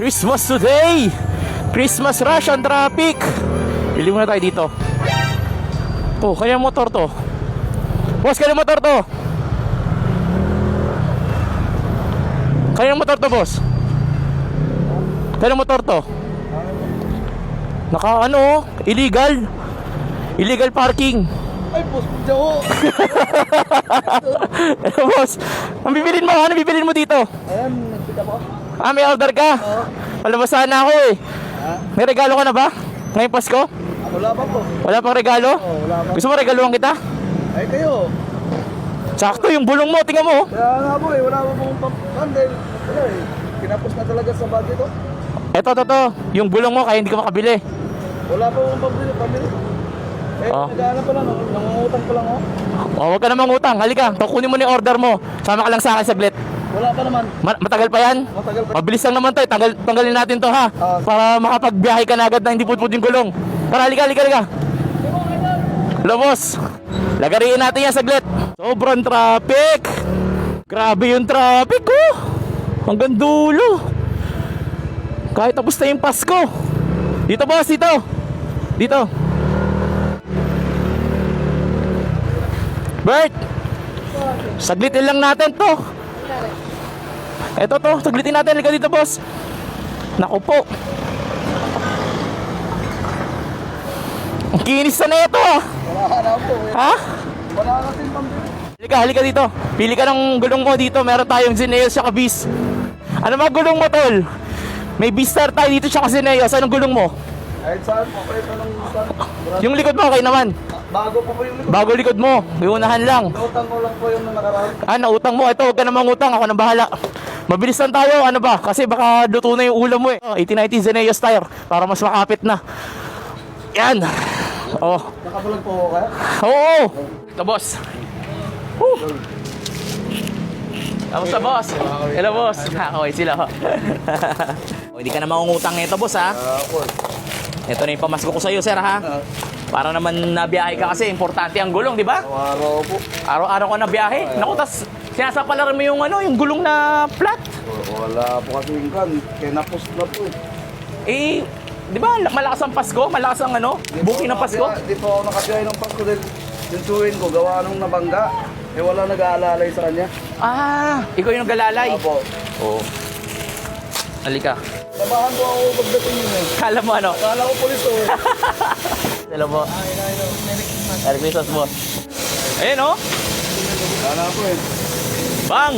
Christmas today! Christmas rush and traffic! Bili muna tayo dito. Oh, kanyang motor to. Boss, kanyang motor to. Kanyang motor to, boss. Kanyang motor to. Naka ano, illegal. Illegal parking. Ay, boss, Joe. Boss, ang bibilin mo, ano bibilin mo dito? Ayan, nagpita po. Ah, may order ka? Oo. Palabasan na ako eh. Ha? May regalo ka na ba? Ngayong Pasko? Wala pa po. Wala pang regalo? Oo, wala pa. Gusto mo regaluhan kita? Ay, kayo. Sakto yung bulong mo, tingnan mo. Kaya nga po wala pa pong pambandel. Wala eh. Kinapos na talaga sa budget to. Eto, yung bulong mo kaya hindi ka makabili. Wala pa pong pambili. Eh, Oh. nag-aanap pa lang. Nangungutang pa lang ako. O, huwag ka na mangutang. Halika, kukunin mo na yung order mo. Sama ka lang sa akin saglit. Wala pa naman. Matagal pa yan? Matagal pa. Mabilis lang naman tayo. Tanggalin natin to ha. Ah. Para makapagbiyahe ka na agad na hindi putput yung gulong. Tara, halika. Hello, boss. Lagariin natin yan saglit. Sobrang traffic. Grabe yung traffic oh. Hanggang dulo. Kahit tapos na yung Pasko. Dito, boss, dito. Bert, saglitin lang natin to. Eto to, saglitin natin. Halika dito, boss. Naku po. Ang kinis na ito ah. Wala na po. Eh. Ha? Wala kasing pambili. Halika dito. Pili ka ng gulong mo dito. Meron tayong Zineo siya bis. Ano mga gulong mo, tol? May Bistar tayo dito siya kasi Zineo. Anong gulong mo? Kahit saan po. Kahit anong saan. Yung likod mo, okay naman. Bago po yung likod. Bago likod mo. Yung unahan lang. Nautang ko lang po yung nakaraan. Ah, nautang mo. Ito, huwag ka namang utang. Ako nang bahala. Mabilis lang tayo. Ano ba? Kasi baka luto na yung ulam mo eh. 1890 Zineo tire. Para mas makapit na. Yan. Oh. Nakabulag po ako kaya? Oo. Ito, boss. Kamusta, boss? Hello, boss. Okay sila. Hindi ka na mangungutang nito, boss, ha? Po. Ito na yung pamasko ko sa'yo, sir, ha? Para naman nabiyahe ka kasi importante ang gulong, di ba? Araw po. Araw-araw ka nabiyahe. Naku, tas sinasapalaran mo yung ano, yung gulong na flat. Wala po kasi yung kan. Kinapos na po. Eh, di ba malakas ang Pasko? Malakas ang ano, booking ng Pasko? Di po ako nakabiyahe ng Pasko dahil yung suwin ko, gawa nung nabangga. Eh wala nag-aalalay sa kanya. Ah, ikaw yung nagalalay. Apo. Oo. Halika. Tabahan po ako pagdating yun eh. Kala mo ano? Akala ko pulis to eh. Hello po. Merry Christmas, boss. Ayun, oh. Wala po eh. Bang!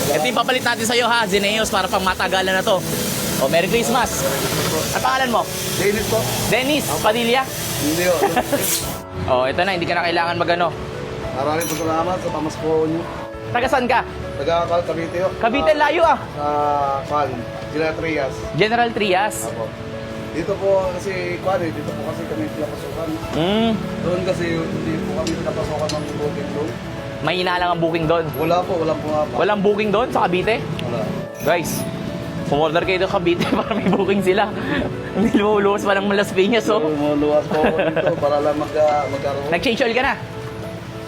Ito yung papalit natin sa'yo, ha? Zineos, para pang matagalan na to. O, Merry Christmas. Ang pangalan mo? Dennis po. Dennis Padilla. Hindi o. Oh, ito na, hindi ka na kailangan magano. Maraming po salamat sa pamasko nyo. Taga saan ka? Taga-Cavite o. Cavite, layo ah. Sa Kwan, Gila Trias. General Trias. Apo. Dito po kasi Kwan eh, dito po kasi kami pinapasukan. Doon kasi hindi po kami pinapasukan ng booking doon. May lang ang booking doon. Wala po, walang pumapa. Walang booking doon sa Cavite? Wala. Guys, umorder kayo doon Cavite para may booking sila. Hindi lumuluwas pa ng Las Piñas, So, oh. luwas po ako dito para lang magkaroon. Nag-change oil ka na?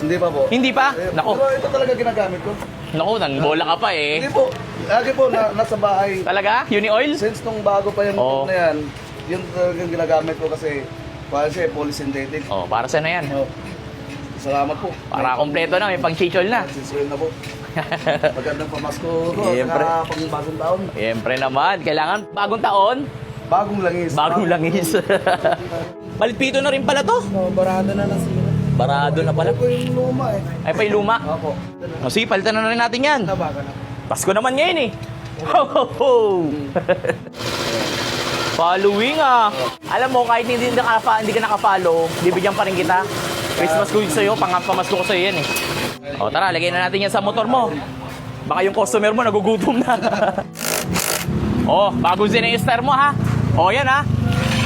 Hindi pa po. Hindi pa? Eh, Nako. Pero ito talaga ginagamit ko. Naku, nangbola ka pa eh. Hindi po. Lagi po nasa bahay. Talaga? Uni oil? Since nung bago pa yung Oo. na yan, yun talagang ginagamit ko kasi kasi polysynthetic. Oh, para saan na yan? Oh. Salamat po. Para kompleto na, may pang-change oil na. Sinsuin na po. Magandang pamasko ko. Siyempre. Pang bagong taon. Siyempre naman, kailangan bagong taon, Bagong langis. bagong langis. Malipito na rin pala to. Oh, barado na nasira. Barado na pala. Ito po yung luma eh. Ay, pa yung luma. Opo. O sige, palitan na rin natin yan. Nabaga na. Pasko naman ngayon eh. Ho, ho, ho. Following ah. Alam mo, kahit hindi ka naka-follow, bibigyan pa rin kita. Christmas ko yun sa'yo, pamasko ko sa'yo yan eh. O tara, lagay na natin yan sa motor mo. Baka yung customer mo nagugutom na. O, bagong Zineo-star mo ha. O yan ha.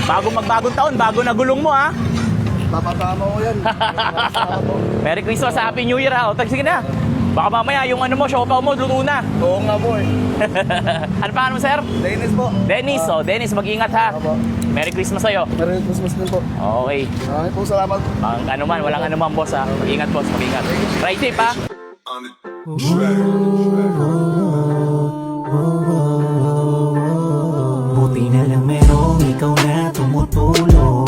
Magbagong taon, bago na gulong mo ha. Papatama ko yan. Merry Christmas, Happy New Year ha. O, sige na. Baka mamaya yung ano mo, siopaw mo, luto na. Oo nga po eh. Ano pa mo, sir? Dennis po. Dennis, Dennis, mag-ingat ha. Opo. Merry Christmas sa'yo. Merry Christmas din po. Okay. Maraming po salamat. Walang anuman, boss ha. Mag-ingat, boss, mag-ingat. Ride safe ha. On the track. Buti na lang merong ikaw na tumutulong.